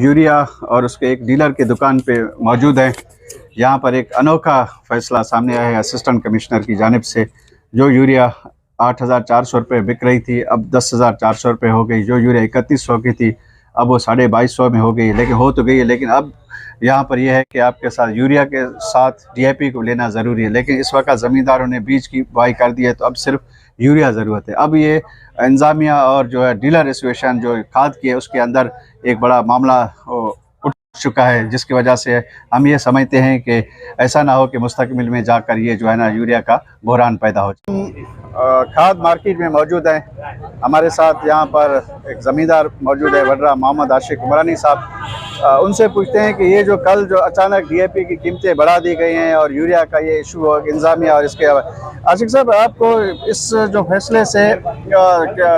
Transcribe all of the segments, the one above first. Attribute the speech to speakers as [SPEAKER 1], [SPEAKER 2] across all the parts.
[SPEAKER 1] Urea और उसके एक डीलर की दुकान पे मौजूद है। यहाँ पर एक अनोखा फैसला सामने आया है असिस्टेंट कमिश्नर की जानिब से। जो यूरिया 8,400 रुपये बिक रही थी, अब 10,400 रुपये हो गई। जो यूरिया 3,100 की थी, अब वो 2,250 में हो गई। लेकिन हो तो गई है, लेकिन अब यहाँ पर यह है कि आपके साथ यूरिया के साथ DAP को लेना ज़रूरी है। लेकिन इस वक्त ज़मींदारों ने बीज की बुआई कर दी है, तो अब सिर्फ यूरिया ज़रूरत है। अब ये इंतज़ामिया और जो है डीलर एसोसिएशन जो खाद की है, उसके अंदर एक बड़ा मामला उठ चुका है, जिसकी वजह से हम ये समझते हैं कि ऐसा ना हो कि मुस्तकबिल में जाकर ये जो है ना यूरिया का बहरान पैदा हो जाए। खाद मार्केट में मौजूद है। हमारे साथ यहाँ पर एक ज़मींदार मौजूद है, वड्रा मोहम्मद आशिक उमरानी साहब। उनसे पूछते हैं कि ये जो कल जो अचानक DAP की कीमतें बढ़ा दी गई हैं और यूरिया का ये इशू हो इंतज़ामिया और इसके आशिक साहब, आपको इस जो फैसले से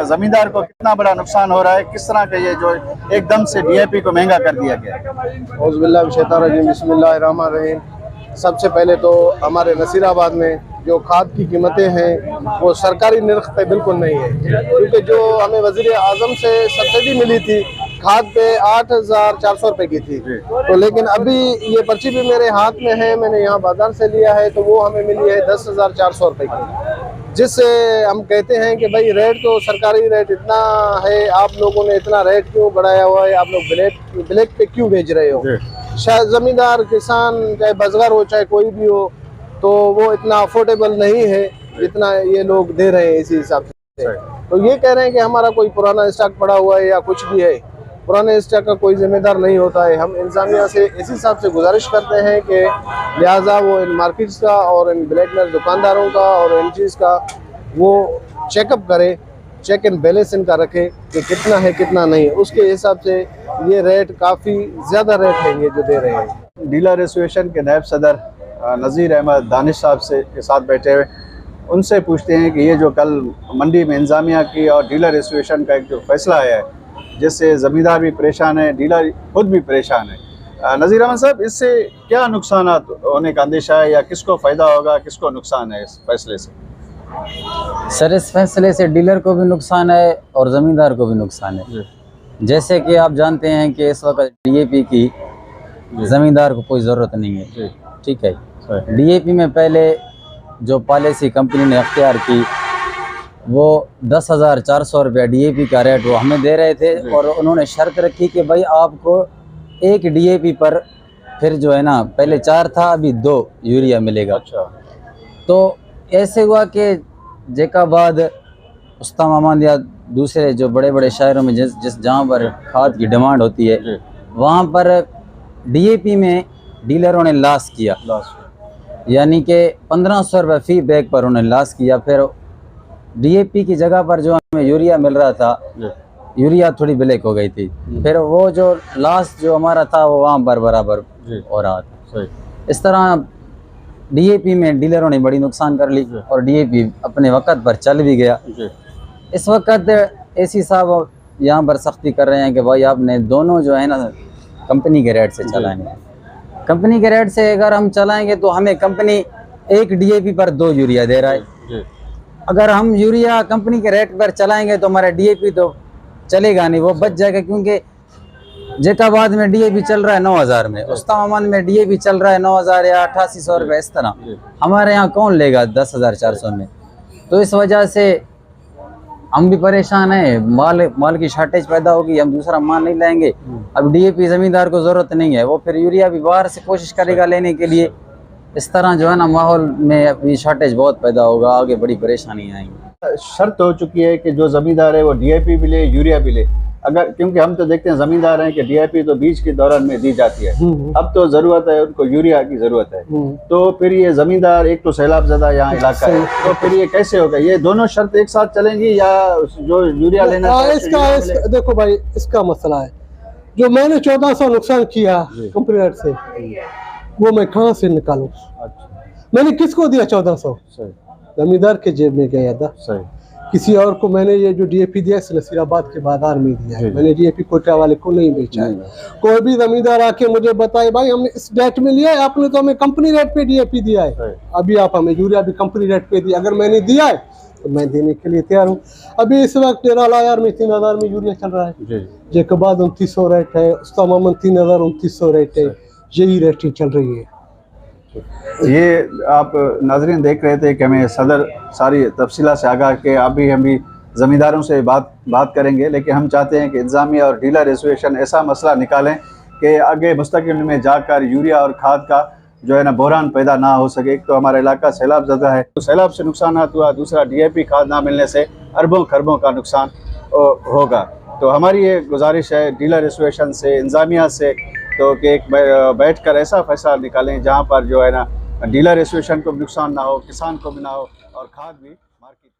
[SPEAKER 1] ज़मींदार को कितना बड़ा नुकसान हो रहा है? किस तरह का ये जो एकदम से DAP को महंगा कर दिया गया?
[SPEAKER 2] बिस्मिल्लाहिर्रहमानिर्रहीम। सबसे पहले तो हमारे नसीराबाद में जो खाद की कीमतें हैं वो सरकारी निर्ख पे बिल्कुल नहीं है, क्योंकि जो हमें वज़ीर आज़म से सब्सिडी मिली थी खाद पे 8,400 रुपये की थी, तो लेकिन अभी ये पर्ची भी मेरे हाथ में है, मैंने यहाँ बाजार से लिया है, तो वो हमें मिली है 10,400 रुपये की। जिससे हम कहते हैं कि भाई रेट तो सरकारी रेट इतना है, आप लोगों ने इतना रेट क्यों बढ़ाया हुआ है, आप लोग ब्लैक पे क्यों बेच रहे हो? शायद ज़मींदार किसान चाहे बज़गर हो चाहे कोई भी हो, तो वो इतना अफोर्डेबल नहीं है जितना ये लोग दे रहे हैं इसी हिसाब से। तो ये कह रहे हैं कि हमारा कोई पुराना स्टॉक पड़ा हुआ है या कुछ भी है। पुराने स्टॉक का कोई जिम्मेदार नहीं होता है। हम इंतजामिया से इस हिसाब से गुजारिश करते हैं कि लिहाजा वो इन मार्केट्स का और इन ब्लैक दुकानदारों का और इन चीज़ का वो चेकअप करे, चेक एंड बैलेंस इनका रखे कि कितना है कितना नहीं। उसके हिसाब से ये रेट काफ़ी ज़्यादा रेट है ये जो दे रहे हैं।
[SPEAKER 1] डीलर एसोसिएशन के नायब सदर नज़ीर अहमद दानिश साहब से के साथ बैठे हुए, उनसे पूछते हैं कि ये जो कल मंडी में इंतजामिया की और डीलर एसोसिएशन का एक जो फैसला आया है, जिससे ज़मींदार भी परेशान है, डीलर खुद भी परेशान है। नज़ीर अहमद साहब, इससे क्या नुकसान होने का अंदेशा है या किसको फ़ायदा होगा, किसको नुकसान है इस फैसले से?
[SPEAKER 3] सर, इस फैसले से डीलर को भी नुकसान है और ज़मींदार को भी नुकसान है। जैसे कि आप जानते हैं कि इस वक्त DAP की ज़मींदार को कोई ज़रूरत नहीं है, ठीक है। DAP में पहले जो पॉलिसी कंपनी ने अख्तियार की वो 10,400 रुपया DAP का रेट वो हमें दे रहे थे, और उन्होंने शर्त रखी कि भाई आपको एक DAP पर फिर जो है ना, पहले 4 था अभी 2 यूरिया मिलेगा। तो ऐसे हुआ कि जैकाबाद, उस्ताद मोहम्मद या दूसरे जो बड़े बड़े शहरों में जिस जहाँ पर खाद की डिमांड होती है, वहाँ पर DAP में डीलरों ने लॉस किया, यानी कि 1,500 रुपये फ़ी बैग पर उन्होंने लॉस किया। फिर DAP की जगह पर जो हमें यूरिया मिल रहा था, यूरिया थोड़ी ब्लैक हो गई थी। फिर वो जो लॉस जो हमारा था वो वहाँ पर बराबर हो रहा था। इस तरह DAP में डीलरों ने बड़ी नुकसान कर ली और DAP अपने वक़्त पर चल भी गया। इस वक्त AC साहब यहाँ पर सख्ती कर रहे हैं कि भाई आपने दोनों जो है ना कंपनी के रेट से चलाएंगे। कंपनी के रेट से अगर हम चलाएंगे तो हमें कंपनी एक DAP पर 2 यूरिया दे रहा है। अगर हम यूरिया कंपनी के रेट पर चलाएंगे तो हमारा DAP तो चलेगा नहीं, वो बच जाएगा, क्योंकि जैकाबाद में DAP चल रहा है 9,000 में, उस्ताद मोहम्मद में DAP चल रहा है 9,000 या 8,800 रुपये। इस तरह हमारे यहाँ कौन लेगा 10,400 में? तो इस वजह से हम भी परेशान हैं। माल की शार्टेज पैदा होगी, हम दूसरा माल नहीं लाएंगे। अब DAP ज़मींदार को ज़रूरत नहीं है, वो फिर यूरिया भी बाहर से कोशिश करेगा लेने के लिए। इस तरह जो है ना माहौल में अभी शार्टेज बहुत पैदा होगा, आगे बड़ी परेशानी आएंगी।
[SPEAKER 1] शर्त हो चुकी है कि जो ज़मींदार है वो DAP भी ले, यूरिया भी ले। अगर, क्योंकि हम तो देखते हैं ज़मींदार हैं कि DAP तो बीज के दौरान में दी जाती है, अब तो ज़रूरत है उनको यूरिया की ज़रूरत है। तो फिर ये ज़मींदार, एक तो सैलाब ज़दा यहाँ इलाका है, तो फिर ये कैसे होगा? ये दोनों शर्त एक साथ चलेंगी या जो यूरिया लेना
[SPEAKER 2] इसका देखो भाई, इसका मसला है जो मैंने 1400 नुकसान किया कंपनी रेट से, वो मैं कहाँ से निकालूं? मैंने किसको दिया 1400? जमींदार के जेब में गया था। किसी और को मैंने ये जो DAP दिया नसीराबाद के बाजार में दिया है, मैंने DAP कोटा वाले को नहीं बेचा है। कोई भी जमींदार आके मुझे बताए भाई हमने इस रेट में लिया है, आपने तो हमें कंपनी रेट पे DAP दिया है, अभी आप हमें यूरिया भी कंपनी रेट पे दिया। अगर मैंने दिया है
[SPEAKER 4] तो मैं देने के लिए तैयार हूँ। अभी इस वक्त 13,000 में 3,000 में यूरिया चल रहा है,
[SPEAKER 1] जी
[SPEAKER 4] जिसके बाद 2900 रेट है, उसका मामन 3,000 रेट है, यही रेटिंग चल रही है।
[SPEAKER 1] ये आप नाजरीन देख रहे थे कि हमें सदर सारी तफसीला से आगाह के आप भी हम भी ज़मींदारों से बात करेंगे, लेकिन हम चाहते हैं कि इंतज़ामिया और डीलर एसोसिएशन ऐसा मसला निकालें कि आगे मुस्तकिल में जाकर यूरिया और खाद का जो है ना बहरान पैदा ना हो सके। एक तो हमारा इलाका सैलाब ज़दा है, तो सैलाब से नुकसान हुआ, दूसरा DAP खाद ना मिलने से अरबों खरबों का नुकसान होगा। तो हमारी ये गुजारिश है डीलर एसोसिएशन से, इंतज़ामिया से, तो कि एक बैठ कर ऐसा फैसला निकालें जहाँ पर जो है ना डीलर एसोसिएशन को भी नुकसान ना हो, किसान को भी ना हो और खाद भी मार्केट